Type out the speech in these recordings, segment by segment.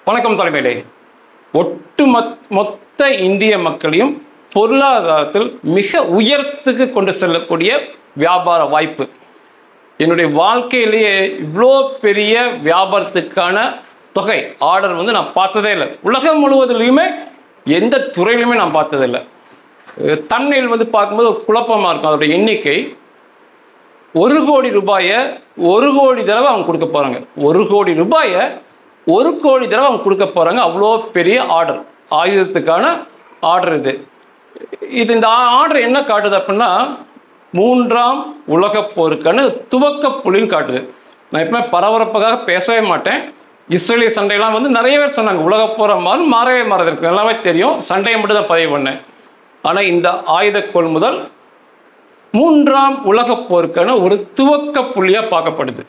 வணக்கம் தலைமையிலே. மொத்த இந்திய மக்களையும் பொருளாதாரத்தில் மிக உயரத்துக்கு கொண்டு செல்லக்கூடிய வியாபார வாய்ப்பு. என்னுடைய வாழ்க்கையிலேயே இவ்வளோ பெரிய வியாபாரத்துக்கான தொகை ஆர்டர் நான் பார்த்ததே இல்லை. உலகம் முழுவதிலையுமே எந்த துறையிலுமே நான் பார்த்ததில்லை. தன்மையில் பார்க்கும்போது குழப்பமாக இருக்கும். அதோடைய எண்ணிக்கை 1 கோடி ரூபாயை 1 கோடி தடவை அவங்க கொடுக்க போகிறாங்க. 1 கோடி ரூபாயை 1 கோடி தடவை அவங்க கொடுக்க போகிறாங்க. அவ்வளோ பெரிய ஆர்டர், ஆயுதத்துக்கான ஆர்டர் இது. இந்த ஆர்டர் என்ன காட்டுது அப்படின்னா, 3ஆம் உலகப் போருக்கான துவக்க புள்ளின்னு காட்டுது. நான் எப்பவுமே பரபரப்புக்காக பேசவே மாட்டேன். இஸ்ரேலிய சண்டையெல்லாம் நிறைய பேர் சொன்னாங்க உலகப் போகிற மாதிரி மாறவே மாறதுக்கு நல்லாவே தெரியும். சண்டையை மட்டும் தான் பதிவு பண்ணேன். ஆனால் இந்த ஆயுத கொள்முதல் 3ஆம் உலகப் போருக்கான ஒரு துவக்க புள்ளியாக பார்க்கப்படுது.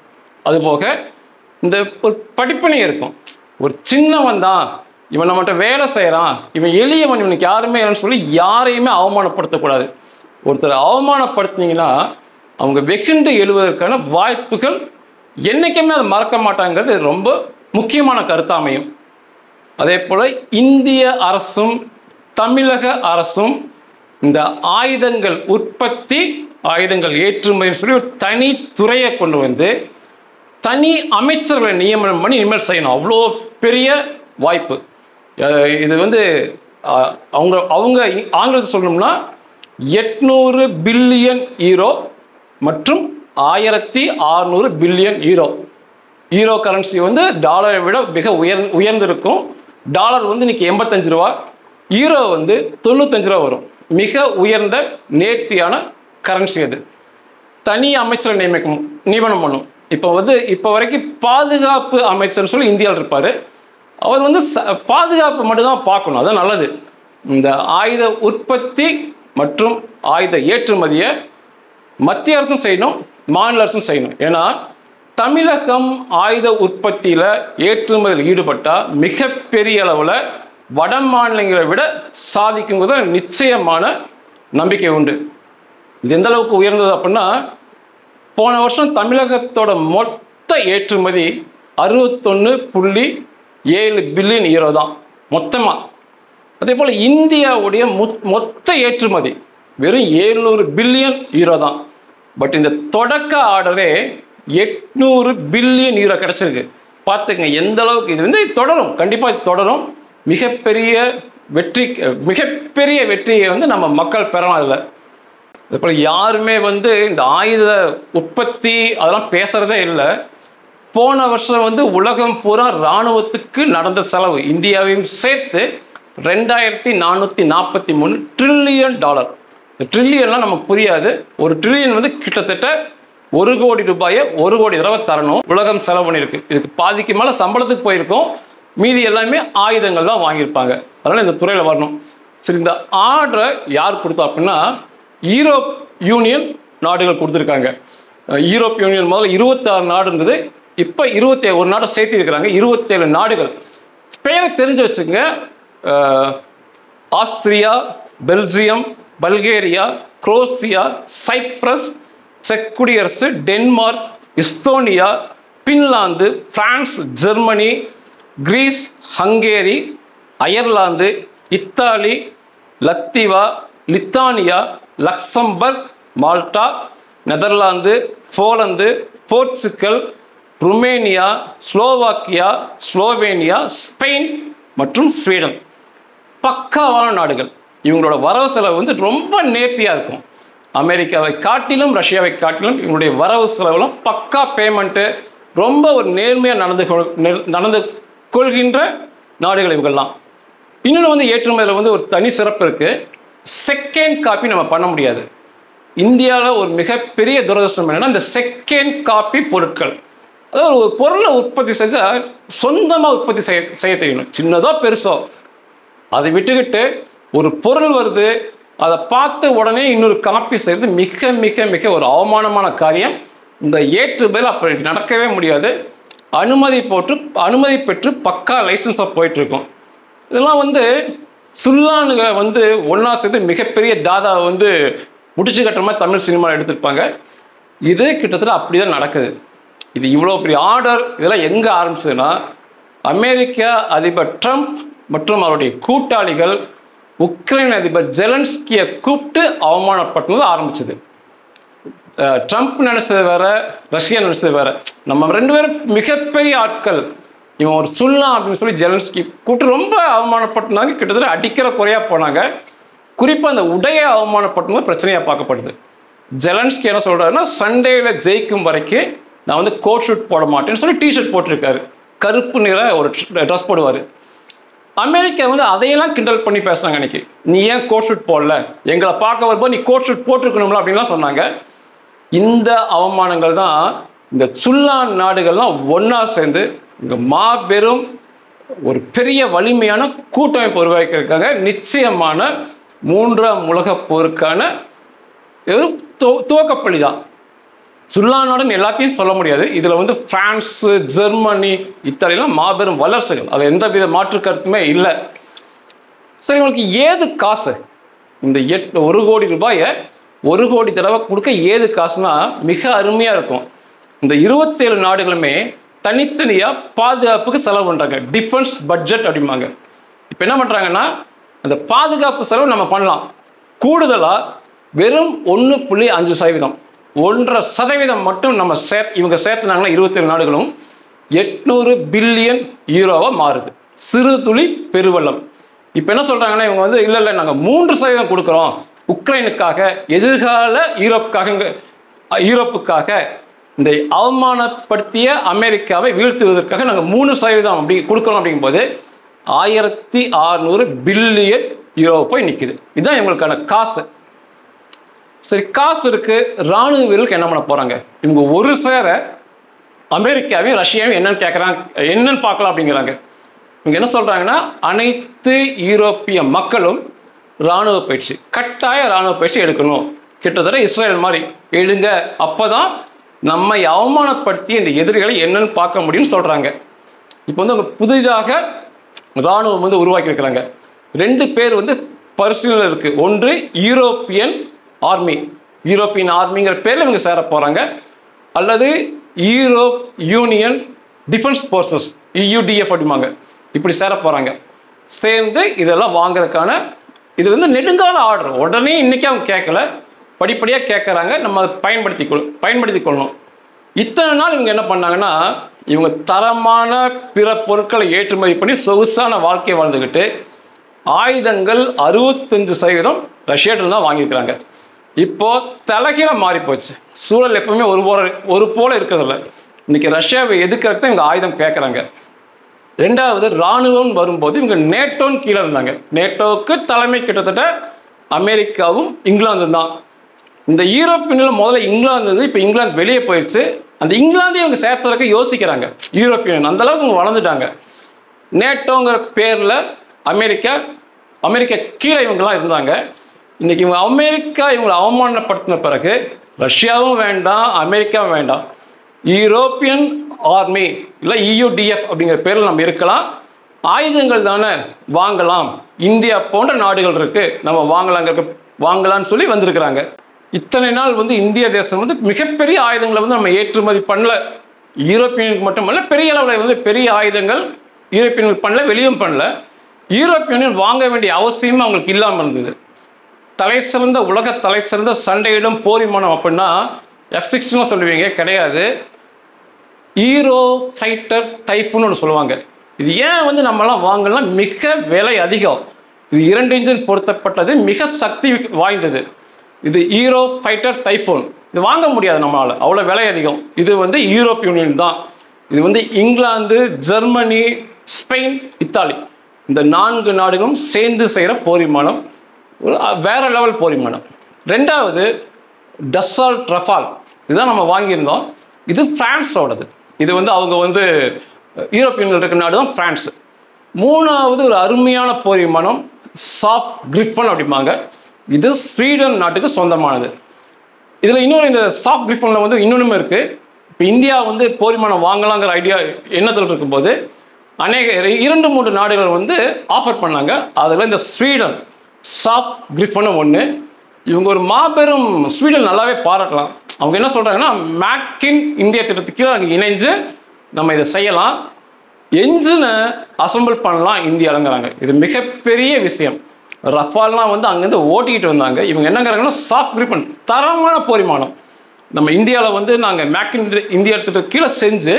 அதுபோக இந்த ஒரு படிப்பினை இருக்கும். ஒரு சின்னவன் தான் இவன் நம்மகிட்ட வேலை செய்கிறான், இவன் எளியவன், இவனுக்கு யாருமே இல்லைன்னு சொல்லி யாரையுமே அவமானப்படுத்தக்கூடாது. ஒருத்தர் அவமானப்படுத்தினீங்கன்னா அவங்க வெகுண்டு எழுவதற்கான வாய்ப்புகள் என்றைக்குமே அதை மறக்க மாட்டாங்கிறது ரொம்ப முக்கியமான கருத்தாமையும். அதே போல் இந்திய அரசும் தமிழக அரசும் இந்த ஆயுதங்கள் உற்பத்தி, ஆயுதங்கள் ஏற்றுமதின்னு சொல்லி ஒரு தனி துறையை கொண்டு வந்து தனி அமைச்சர்களை நியமனம் பண்ணி இனிமேல் செய்யணும். அவ்வளோ பெரிய வாய்ப்பு இது. அவங்க ஆங்கிலத்தில் சொல்லணும்னா 800 பில்லியன் யூரோ மற்றும் 1600 பில்லியன் யூரோ. யூரோ கரன்சி டாலரை விட மிக உயர்ந்திருக்கும். டாலர் இன்னைக்கு 85 ரூபா, யூரோ 95 ரூபா வரும். மிக உயர்ந்த நேர்த்தியான கரன்சி அது. தனி அமைச்சரை நியமனம் பண்ணும். இப்போ வரைக்கும் பாதுகாப்பு அமைச்சர்னு சொல்லி இந்தியாவில் இருப்பார். அவர் பாதுகாப்பு மட்டும்தான் பார்க்கணும், அதான் நல்லது. இந்த ஆயுத உற்பத்தி மற்றும் ஆயுத ஏற்றுமதியை மத்திய அரசும் செய்யணும், மாநில அரசும் செய்யணும். ஏன்னா தமிழகம் ஆயுத உற்பத்தியில் ஏற்றுமதியில் ஈடுபட்டால் மிகப்பெரிய அளவில் வட மாநிலங்களை விட சாதிக்கும்போது நிச்சயமான நம்பிக்கை உண்டு. இது எந்த அளவுக்கு உயர்ந்தது அப்படின்னா, போன வருஷம் தமிழகத்தோட மொத்த ஏற்றுமதி 61.7 பில்லியன் யூரோ தான் மொத்தமாக. அதே போல் இந்தியாவுடைய மொத்த ஏற்றுமதி வெறும் 700 பில்லியன் யூரோ தான். பட் இந்த தொடக்க ஆர்டரே 800 பில்லியன் யூரோ கிடச்சிருக்கு. பார்த்துங்க எந்த அளவுக்கு இது தொடரும். கண்டிப்பாக இது தொடரும். மிகப்பெரிய வெற்றியை நம்ம மக்கள் பெறலாம். அதில் அதுபோல் யாருமே இந்த ஆயுத உற்பத்தி அதெல்லாம் பேசுகிறதே இல்லை. போன வருஷம் உலகம் பூரா இராணுவத்துக்கு நடந்த செலவு இந்தியாவையும் சேர்த்து $2443 ட்ரில்லியன். ட்ரில்லியன்லாம் நமக்கு புரியாது. ஒரு ட்ரில்லியன் கிட்டத்தட்ட 1 கோடி ரூபாயை 1 கோடி தடவை தரணும். உலகம் செலவு பண்ணியிருக்கு. இதுக்கு பாதிக்கு மேலே சம்பளத்துக்கு போயிருக்கோம். மீதி எல்லாமே ஆயுதங்கள் தான் வாங்கியிருப்பாங்க. அதனால் இந்த துறையில் வரணும். சரி, இந்த ஆர்டரை யார் கொடுத்தா அப்படின்னா யூரோப் யூனியன் நாடுகள் கொடுத்துருக்காங்க. யூரோப் யூனியன் முதல்ல 26 நாடு இருந்தது. இப்போ 21 நாடு சேர்த்து இருக்கிறாங்க. 27 நாடுகள். பேரை தெரிஞ்சு வச்சுங்க: Austria, Belgium, Bulgaria, Croatia, Cyprus, செக் குடியரசு, Denmark, Estonia, Finland, France, Germany, Greece, Hungary, Ireland, Italy, Latvia, Lithuania, Luxembourg, Malta, Netherlands, Poland, Portugal, Romania, Slovakia, Slovenia, Spain மற்றும் ஸ்வீடன். பக்காவான நாடுகள். இவங்களோட வரவு செலவு ரொம்ப நேர்த்தியாக இருக்கும். அமெரிக்காவை காட்டிலும் ரஷ்யாவை காட்டிலும் இவங்களுடைய வரவு செலவுலாம் பக்கா பேமெண்ட்டு, ரொம்ப ஒரு நேர்மையாக நடந்து கொள்கின்ற நாடுகள் இவங்கெல்லாம். இன்னொன்று ஏற்றுமதியில் ஒரு தனி சிறப்பு இருக்குது. செகண்ட் காப்பி நம்ம பண்ண முடியாது. இந்தியாவில் ஒரு மிகப்பெரிய துரதிர்ஷ்டம் என்னென்னா, இந்த செகண்ட் காப்பி பொருட்கள். அதாவது ஒரு பொருளை உற்பத்தி செஞ்சால் சொந்தமாக உற்பத்தி செய்ய தெரியணும். சின்னதோ பெருசோ அதை விட்டுக்கிட்டு ஒரு பொருள் வருது, அதை பார்த்த உடனே இன்னொரு காப்பி செய்கிறது மிக மிக மிக ஒரு அவமானமான காரியம். இந்த ஏற்றுமதியில் அப்படி நடக்கவே முடியாது. அனுமதி பெற்று பக்கா லைசன்ஸாக போயிட்டுருக்கோம். இதெல்லாம் சுல்லானுங்க ஒன்றா சேர்ந்து மிகப்பெரிய தாதாவை முடிச்சு கட்டுற மாதிரி தமிழ் சினிமாவில் எடுத்திருப்பாங்க. இது கிட்டத்தட்ட அப்படி தான் நடக்குது. இது இவ்வளோ பெரிய ஆர்டர் இதெல்லாம் எங்கே ஆரம்பிச்சதுன்னா, அமெரிக்க அதிபர் ட்ரம்ப் மற்றும் அவருடைய கூட்டாளிகள் உக்ரைன் அதிபர் ஜெலன்ஸ்கியை கூப்பிட்டு அவமானப்படுத்தினது ஆரம்பிச்சது. ட்ரம்ப் நினைச்சது வேற, ரஷ்யா நினைச்சது வேற. நம்ம ரெண்டு பேரும் மிகப்பெரிய ஆட்கள், இவன் ஒரு சொல்லலாம் அப்படின்னு சொல்லி ஜெலன்ஸ்கி கூப்பிட்டு ரொம்ப அவமானப்படுத்தினாங்க. கிட்டத்தட்ட அடிக்கிற குறையா போனாங்க. குறிப்பாக அந்த உடைய அவமானப்படுத்தும் பிரச்சனையாக பார்க்கப்படுது. ஜெலன்ஸ்கி என்ன சொல்கிறாருன்னா, சண்டேல ஜெயிக்கும் வரைக்கும் நான் வந்து கோட் ஷூட் போட மாட்டேன்னு சொல்லி டிஷர்ட் போட்டிருக்காரு. கருப்பு நிற ஒரு ட்ரெஸ் போடுவார். அமெரிக்கா வந்து அதையெல்லாம் கிண்டல் பண்ணி பேசுகிறாங்க. அன்றைக்கி நீ ஏன் கோட் ஷூட் போடல, எங்களை பார்க்க வரும்போது நீ கோட் ஷூட் போட்டிருக்கணும்ல அப்படின்லாம் சொன்னாங்க. இந்த அவமானங்கள் தான் இந்த சுல்லான் நாடுகள்லாம் ஒன்றா சேர்ந்து இங்கே மாபெரும் ஒரு பெரிய வலிமையான கூட்டமைப்பு உருவாக்கியிருக்காங்க. நிச்சயமான 3ஆம் உலகப் போருக்கான துவக்கப்பள்ளி தான். சுல்லான் நாடுன்னு எல்லாத்தையும் சொல்ல முடியாது. இதில் வந்து பிரான்ஸு, ஜெர்மனி, இத்தாலியெல்லாம் மாபெரும் வல்லரசுகள், அது எந்த வித மாற்று கருத்துமே இல்லை. சரி, உங்களுக்கு ஏது காசு? இந்த 1 கோடி ரூபாயை 1 கோடி தடவை கொடுக்க ஏது காசுனா மிக அருமையாக இருக்கும். இந்த 27 நாடுகளுமே தனித்தனியாக பாதுகாப்புக்கு செலவு பண்ணுறாங்க. டிஃபென்ஸ் பட்ஜெட் அப்படிம்பாங்க. இப்போ என்ன பண்ணுறாங்கன்னா, அந்த பாதுகாப்பு செலவு நம்ம பண்ணலாம். கூடுதலாக வெறும் 1.5%, 1.5% மட்டும் நம்ம இவங்க சேர்த்துனாங்கன்னா 27 நாடுகளும் 800 பில்லியன் யூரோவாக மாறுது. சிறு துளி பெருவெள்ளம். இப்போ என்ன சொல்கிறாங்கன்னா, இவங்க வந்து இல்லை நாங்கள் 3% கொடுக்குறோம் உக்ரைனுக்காக, எதிர்கால யூரோப்புக்காக இந்த அவமானப்படுத்திய அமெரிக்காவை வீழ்த்துவதற்காக நாங்கள் 3% அப்படி கொடுக்குறோம். அப்படிங்கும்போது 1600 பில்லியன் யூரோ போய் நிற்குது. இதுதான் இவங்களுக்கான காசு. சரி, காசு இருக்கு, இராணுவ வீரர்களுக்கு என்ன பண்ண போகிறாங்க? இவங்க ஒரு சேர அமெரிக்காவையும் ரஷ்யாவையும் என்னன்னு கேட்குறாங்க, என்னன்னு பார்க்கலாம் அப்படிங்கிறாங்க. இவங்க என்ன சொல்கிறாங்கன்னா, அனைத்து யூரோப்பிய மக்களும் இராணுவ பயிற்சி, கட்டாய இராணுவ பயிற்சி எடுக்கணும். கிட்டத்தட்ட இஸ்ரேல் மாதிரி எடுங்க, அப்போ தான் நம்மை அவமானப்படுத்திய இந்த எதிரிகளை என்னன்னு பார்க்க முடியும்னு சொல்கிறாங்க. இப்போ வந்து அவங்க புதிதாக இராணுவம் வந்து உருவாக்கியிருக்கிறாங்க. 2 பேர் வந்து பரிசீலனை இருக்குது. ஒன்று யூரோப்பியன் ஆர்மிங்கிற பேரில் இவங்க சேர போகிறாங்க, அல்லது Europe union defence forces, EUDF அப்படிம்பாங்க, இப்படி சேர போகிறாங்க. சேர்ந்து இதெல்லாம் வாங்குறதுக்கான இது வந்து நெடுங்கால ஆர்டர். உடனே இன்றைக்கி அவங்க கேட்கல, படிப்படியாக கேட்குறாங்க. நம்ம அதை பயன்படுத்தி கொள்ளணும். இத்தனை நாள் இவங்க என்ன பண்ணாங்கன்னா, இவங்க தரமான பிற பொருட்களை ஏற்றுமதி பண்ணி சொகுசான வாழ்க்கையை வாழ்ந்துக்கிட்டு ஆயுதங்கள் 65% ரஷ்யாட்டில் தான் வாங்கியிருக்கிறாங்க. இப்போது தலைகீழாக மாறி போச்சு சூழல். எப்பவுமே ஒரு போல இருக்கிறதில்ல. இன்றைக்கி ரஷ்யாவை எதிர்க்கிறதுக்கு தான் இவங்க ஆயுதம் கேட்குறாங்க. 2வது, இராணுவம் வரும்போது இவங்க நேட்டோன்னு கீழே இருந்தாங்க. நேட்டோவுக்கு தலைமை கிட்டத்தட்ட அமெரிக்காவும் இங்கிலாந்தும் தான். இந்த யூரோப்பியனில் முதல்ல இங்கிலாந்து இருந்தது, இப்போ இங்கிலாந்து வெளியே போயிடுச்சு. அந்த இங்கிலாந்தையும் இவங்க சேர்த்துறதுக்கு யோசிக்கிறாங்க. யூரோப்பியன் அந்தளவுக்கு இவங்க வளர்ந்துட்டாங்க. நேட்டோங்கிற பேரில் அமெரிக்கா கீழே இவங்கெல்லாம் இருந்தாங்க. இன்றைக்கி இவங்களை அவமானப்படுத்தின பிறகு ரஷ்யாவும் வேண்டாம், அமெரிக்காவும் வேண்டாம், யூரோப்பியன் ஆர்மி இல்லை EUDF அப்படிங்கிற பேரில் நம்ம இருக்கலாம், ஆயுதங்கள் தானே வாங்கலாம், இந்தியா போன்ற நாடுகள் இருக்குது, நம்ம வாங்கலான்னு சொல்லி வந்திருக்கிறாங்க. இத்தனை நாள் வந்து இந்திய தேசம் வந்து மிகப்பெரிய ஆயுதங்களை வந்து நம்ம ஏற்றுமதி பண்ணல. யூரோப்பியனுக்கு மட்டுமல்ல, பெரிய அளவில் வந்து பெரிய ஆயுதங்கள் யூரோப்பியனுக்கு பண்ணல, வெளியும் பண்ணல. யூரோப்பியன் வாங்க வேண்டிய அவசியமும் அவங்களுக்கு இல்லாமல் இருந்தது. உலக தலை சிறந்த சண்டையிடும் போர் விமானம் அப்படின்னா F-16 சொல்லுவீங்க, கிடையாது. ஈரோ ஃபைட்டர் டைஃபூன் ஒன்று சொல்லுவாங்க. இது ஏன் வந்து நம்மளாம் வாங்கலாம்? மிக விலை அதிகம். இது 2 இன்ஜின் பொருத்தப்பட்டது, மிக சக்தி வாய்ந்தது. இது ஈரோ ஃபைட்டர் டைஃபூன். இது வாங்க முடியாது நம்மளால், அவ்வளோ விலை அதிகம். இது வந்து யூரோப்பிய யூனியன் தான். இது வந்து இங்கிலாந்து, ஜெர்மனி, ஸ்பெயின், இத்தாலி இந்த 4 நாடுகளும் சேர்ந்து செய்கிற போர் விமானம். ஒரு வேற லெவல் போர் விமானம். 2வது டசால்ட் ரஃபால், இதுதான் நம்ம வாங்கியிருந்தோம். இது பிரான்ஸோடது. இது வந்து அவங்க வந்து யூரோப்பியன்கள் இருக்கிற நாடு தான் பிரான்ஸ். 3வது ஒரு அருமையான போர் விமானம் சாஃப் கிரிஃபன் அப்படிம்பாங்க. இது ஸ்வீடன் நாட்டுக்கு சொந்தமானது. இதில் இன்னொரு இந்த சாஃப் கிரிஃபனில் வந்து இன்னொன்றுமே இருக்குது. இப்போ இந்தியா வந்து போர் விமானம் வாங்கலாங்கிற ஐடியா எண்ணத்தில் இருக்கும்போது 2-3 நாடுகள் வந்து ஆஃபர் பண்ணாங்க. அதில் இந்த ஸ்வீடன் சாஃப் கிரிஃபனும் ஒன்று. இவங்க ஒரு மாபெரும், ஸ்வீடன் நல்லாவே பாராட்டலாம். அவங்க என்ன சொல்கிறாங்கன்னா, மேக் இன் இந்தியா திட்டத்துக்கு கீழே இணைஞ்சு நம்ம இதை செய்யலாம். என்ஜினை அசம்பிள் பண்ணலாம் இந்தியாலங்கிறாங்க. இது மிகப்பெரிய விஷயம். ரஃபால்லாம் வந்து அங்கேருந்து ஓட்டிக்கிட்டு வந்தாங்க. இவங்க என்னங்கிறாங்கன்னா சாஃப்ட் கிரிப்பன், தரமான போர் விமானம். நம்ம இந்தியாவில் வந்து நாங்கள் மேக் இன் இந்தியா எடுத்துகிட்டு கீழே செஞ்சு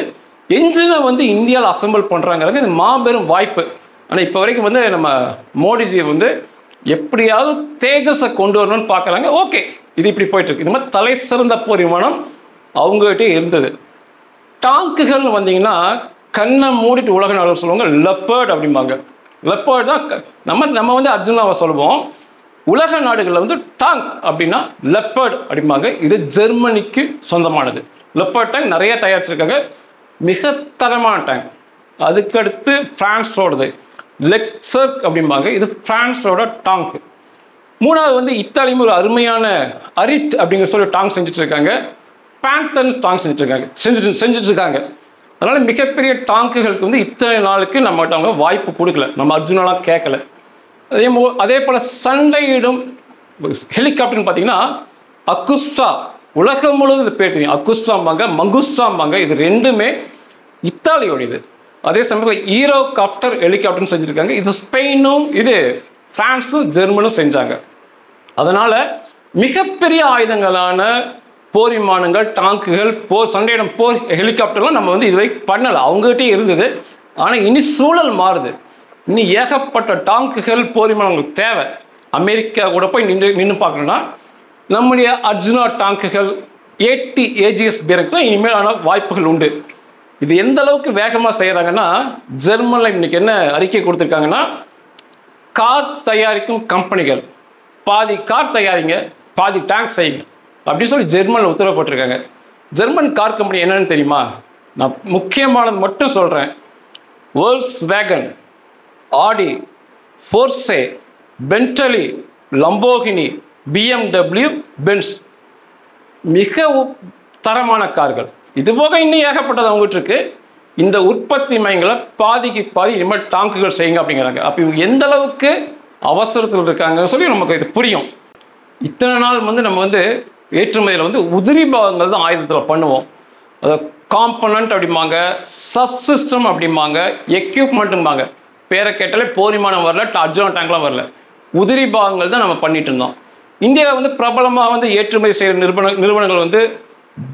என்ஜினை வந்து இந்தியாவில் அசம்பிள் பண்ணுறாங்கிறாங்க. இது மாபெரும் வாய்ப்பு. ஆனால் இப்போ வரைக்கும் வந்து நம்ம மோடிஜி வந்து எப்படியாவது தேஜஸை கொண்டு வரணும்னு பார்க்குறாங்க. ஓகே, இது இப்படி போயிட்டுருக்கு. இது மாதிரி தலை சிறந்த போர் விமானம் அவங்ககிட்டே இருந்தது. டாங்குகள்னு வந்தீங்கன்னா கண்ணை மூடிட்டு உலக நாடுகள் சொல்லுவாங்க லெப்பர்ட் அப்படிம்பாங்க. லெப்பர்ட் தான் நம்ம வந்து அர்ஜுனாவை சொல்லுவோம். உலக நாடுகளில் வந்து டாங்க் அப்படின்னா லெப்பர்ட் அப்படிம்பாங்க. இது ஜெர்மனிக்கு சொந்தமானது. லெப்பர்ட் டேங்க் நிறைய தயாரிச்சிருக்காங்க, மிக தரமான டேங்க். அதுக்கடுத்து பிரான்ஸோடது லெக்சர்க் அப்படிம்பாங்க. இது பிரான்ஸோட டாங்க். மூணாவது வந்து இத்தாலியும் ஒரு அருமையான அரிட் அப்படிங்கிற சொல்லி டாங்க் செஞ்சுட்டு இருக்காங்க. பேந்தன்ஸ் டாங்க் செஞ்சுட்டு இருக்காங்க. அதனால் மிகப்பெரிய டாங்குகளுக்கு வந்து இத்தனை நாளுக்கு நம்மகிட்ட அவங்க வாய்ப்பு கொடுக்கல. நம்ம அர்ஜுனாலாம் கேட்கல. அதே போல் சண்டையிடும் ஹெலிகாப்டர்னு பார்த்தீங்கன்னா அகுஸ்டா, உலகம் முழுவதும் இது பேர் தெரியும். அகுஸ்டாம்பாங்க, மங்குஸ்டாம்பாங்க. இது ரெண்டுமே இத்தாலியோடையது. அதே சமயத்தில் ஈரோ காப்டர் ஹெலிகாப்டர்னு செஞ்சுருக்காங்க. இது ஸ்பெயினும் இது பிரான்ஸும் ஜெர்மனும் செஞ்சாங்க. அதனால் மிகப்பெரிய ஆயுதங்களான போர் விமானங்கள், டாங்குகள், சண்டையிடும் போர் ஹெலிகாப்டர்லாம் நம்ம வந்து இதுவரை பண்ணலை, அவங்ககிட்டே இருந்தது. ஆனால் இனி சூழல் மாறுது. இனி ஏகப்பட்ட டாங்குகள், போர் விமானங்கள் தேவை. அமெரிக்கா கூட போய் நின்று பார்க்கணுன்னா நம்முடைய அர்ஜுனா டாங்குகள், 80 AGS பீரங்கும் இனிமேலான வாய்ப்புகள் உண்டு. இது எந்த அளவுக்கு வேகமாக செய்கிறாங்கன்னா, ஜெர்மனில் இன்னைக்கு என்ன அறிக்கை கொடுத்துருக்காங்கன்னா, கார் தயாரிக்கும் கம்பெனிகள் பாதி கார் தயாரிங்க, பாதி டேங்க் செய்யுங்க அப்படின்னு சொல்லி ஜெர்மனில் உத்தரவு போட்டிருக்காங்க. ஜெர்மன் கார் கம்பெனி என்னன்னு தெரியுமா? நான் முக்கியமானது மட்டும் சொல்கிறேன். வோல்க்ஸ்வேகன், ஆடி, போர்சே, பென்டலி, லம்போகினி, BMW, பென்ஸ், மிக தரமான கார்கள். இது போக இன்னும் ஏகப்பட்டது அவங்ககிட்ட இருக்கு. இந்த உற்பத்தி மையங்களை பாதிக்கு பாதி இனிமேல் டாங்குகள் செய்யுங்க அப்படிங்கிறாங்க. அப்போ இவங்க எந்த அளவுக்கு அவசரத்தில் இருக்காங்கன்னு சொல்லி நமக்கு இது புரியும். இத்தனை நாள் வந்து நம்ம வந்து ஏற்றுமதியில் வந்து உதிரி பாகங்கள் தான் ஆயுதத்தில் பண்ணுவோம். அதை காம்பனண்ட் அப்படிம்பாங்க, சப்சிஸ்டம் அப்படிம்பாங்க, எக்யூப்மெண்ட்டும்பாங்க. பேரை கேட்டாலே போர் விமானம் வரல, அர்ஜுனா டேங்க்லாம் வரல, உதிரி பாகங்கள் தான் நம்ம பண்ணிட்டு இருந்தோம். இந்தியாவில் வந்து பிரபலமாக வந்து ஏற்றுமதி செய்கிற நிறுவனங்கள் வந்து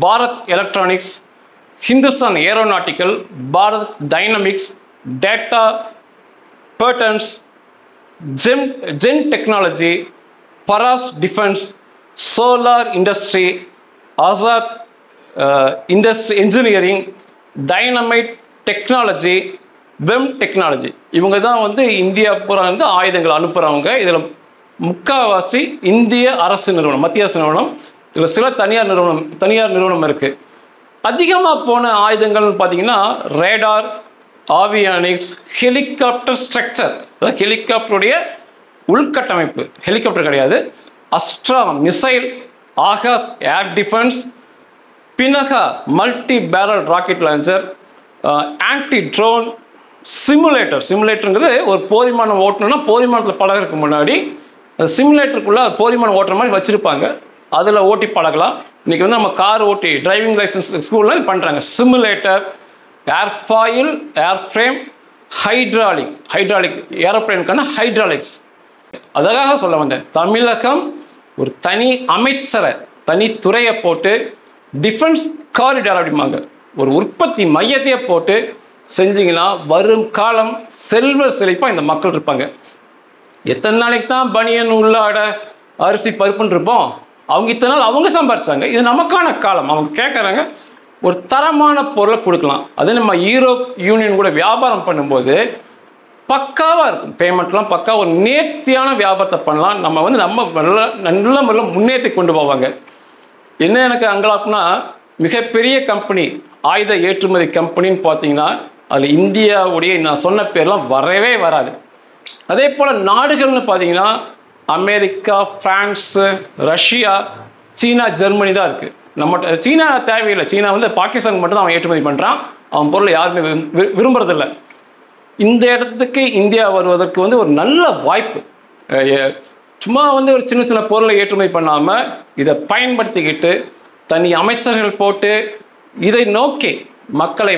Bharat electronics, Hindustan aeronautical, Bharat dynamics, data patterns, Zen technology, Paras defence, solar industry, Azad industry engineering, Dynamatic technology, Vem technology. இவங்க தான் வந்து இந்தியா பூரா வந்து ஆயுதங்கள் அனுப்புகிறவங்க. இதில் முக்கால்வாசி இந்திய அரசு நிறுவனம், மத்திய அரசு நிறுவனம். இதில் சில தனியார் நிறுவனம் இருக்குது. அதிகமாக போன ஆயுதங்கள்னு பார்த்தீங்கன்னா ரேடார், ஆவியானிக்ஸ், ஹெலிகாப்டர் ஸ்ட்ரக்சர், அதாவது ஹெலிகாப்டருடைய உள்கட்டமைப்பு, ஹெலிகாப்டர் கிடையாது, Astra missile, Akash air defence, Pinaka multi barrel rocket launcher, anti drone, சிமுலேட்டருங்கிறது ஒரு போர் விமானம் ஓட்டணும்னா போர் விமானத்தில் பழகிறதுக்கு முன்னாடி சிமுலேட்டருக்குள்ளே போர் விமானம் ஓட்டுற மாதிரி வச்சுருப்பாங்க. அதில் ஓட்டி பழகலாம். இன்றைக்கி வந்து நம்ம கார் ஓட்டி டிரைவிங் லைசன்ஸ் ஸ்கூலில் இது பண்ணுறாங்க. சிமுலேட்டர், ஏர்ஃபாயில், ஏர்ஃப்ரேம், ஹைட்ராலிக் ஏரோப்ளேனுக்கான ஹைட்ராலிக்ஸ். அதுக்காக சொல்ல வந்தேன், தமிழகம் ஒரு தனி அமைச்சரை, தனி துறையை போட்டு டிஃபென்ஸ் காரிடார் அப்படிம்பாங்க, ஒரு உற்பத்தி மையத்தையே போட்டு செஞ்சிங்கன்னா வரும் காலம் செல்வ செழிப்பாக இந்த மக்கள் இருப்பாங்க. எத்தனை நாளைக்கு தான் பனியன் உள்ளாட அரிசி பருப்புன்னு இருப்போம்? அவங்க இத்தனை நாள் அவங்க சம்பாரிச்சாங்க. இது நமக்கான காலம். அவங்க கேட்குறாங்க ஒரு தரமான பொருளை கொடுக்கலாம். அது நம்ம யூரோப் யூனியன் கூட வியாபாரம் பண்ணும்போது பக்காவாக இருக்கும். பேமெண்ட்லாம் பக்கா, ஒரு நேர்த்தியான வியாபாரத்தை பண்ணலாம். நம்ம வந்து நல்ல முறையில் முன்னேற்றி கொண்டு போவாங்க. என்ன எனக்கு அங்கலாப்புனா, மிகப்பெரிய கம்பெனி, ஆயுத ஏற்றுமதி கம்பெனின்னு பார்த்தீங்கன்னா அதில் இந்தியாவுடைய நான் சொன்ன பேர்லாம் வரவே வராது. அதே போல் நாடுகள்னு பார்த்தீங்கன்னா அமெரிக்கா, பிரான்ஸு, ரஷ்யா, சீனா, ஜெர்மனி தான் இருக்குது. நம்ம சீனா தேவையில்லை. சீனா வந்து பாகிஸ்தானுக்கு மட்டும் தான் அவன் ஏற்றுமதி பண்ணுறான். அவன் பொருளை யாருமே விரும்புறதில்லை. இந்த இடத்துக்கு இந்தியா வருவதற்கு வந்து ஒரு நல்ல வாய்ப்பு. சும்மா வந்து ஒரு சின்ன சின்ன பொருளை ஏற்றுமதி பண்ணாமல் இதை பயன்படுத்திக்கிட்டு தனி அமைச்சர்கள் போட்டு இதை நோக்கி மக்களை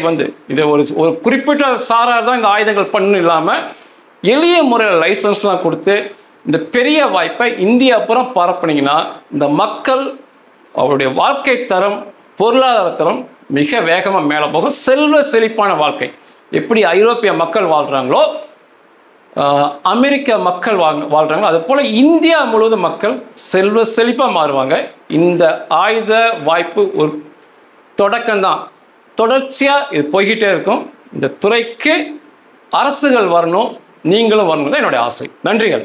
இதை ஒரு குறிப்பிட்ட சாரார் தான் இந்த ஆயுதங்கள் பண்ணணும் இல்லாமல் எளிய முறையில் லைசன்ஸ்லாம் கொடுத்து இந்த பெரிய வாய்ப்பை இந்தியா புறம் பரப்புனீங்கன்னா இந்த மக்கள் அவருடைய வாழ்க்கை தரம், பொருளாதார தரம் மிக வேகமாக மேலே போகும். செல்வ செழிப்பான வாழ்க்கை எப்படி ஐரோப்பிய மக்கள் வாழ்கிறாங்களோ, அமெரிக்க மக்கள் வாழ்கிறாங்களோ, அது போல் இந்தியா முழுவதும் மக்கள் செல்வ செழிப்பாக மாறுவாங்க. இந்த ஆயுத வாய்ப்பு ஒரு தொடக்கம்தான். தொடர்ச்சியாக இது போய்கிட்டே இருக்கும். இந்த துறைக்கு அரசுகள் வரணும், நீங்களும் வரணும் தான் என்னுடைய ஆசை. நன்றிகள்.